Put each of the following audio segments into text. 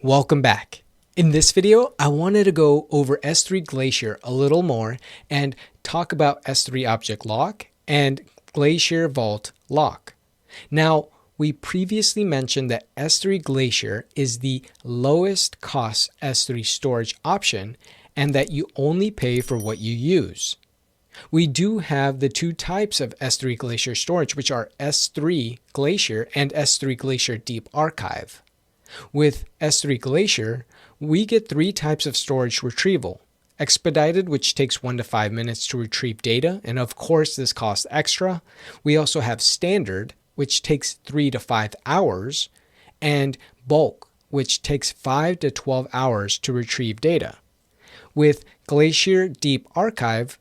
Welcome back. In this video, I wanted to go over S3 Glacier a little more and talk about S3 Object Lock and Glacier Vault Lock. Now, we previously mentioned that S3 Glacier is the lowest cost S3 storage option and that you only pay for what you use. We do have the two types of S3 Glacier storage, which are S3 Glacier and S3 Glacier Deep Archive. With S3 Glacier, we get three types of storage retrieval. Expedited, which takes 1 to 5 minutes to retrieve data, and of course this costs extra. We also have standard, which takes 3 to 5 hours, and bulk, which takes 5 to 12 hours to retrieve data. With Glacier Deep Archive,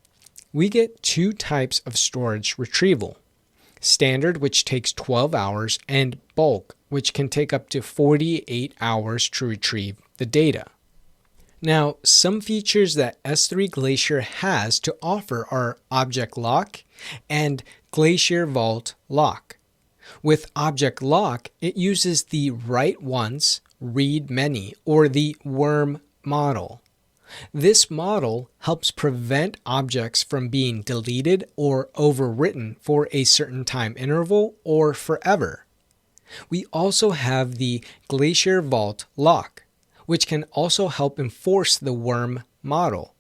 we get two types of storage retrieval. Standard, which takes 12 hours, and bulk, which can take up to 48 hours to retrieve the data. Now, some features that S3 Glacier has to offer are Object Lock and Glacier Vault Lock. With Object Lock, it uses the write once, read many, or the worm model. This model helps prevent objects from being deleted or overwritten for a certain time interval or forever. We also have the Glacier Vault Lock, which can also help enforce the worm model.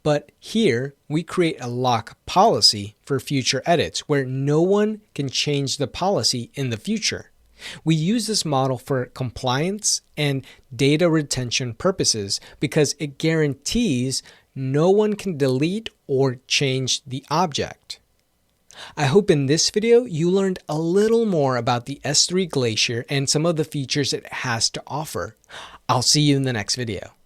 But here, we create a lock policy for future edits where no one can change the policy in the future. We use this model for compliance and data retention purposes because it guarantees no one can delete or change the object. I hope in this video you learned a little more about the S3 Glacier and some of the features it has to offer. I'll see you in the next video.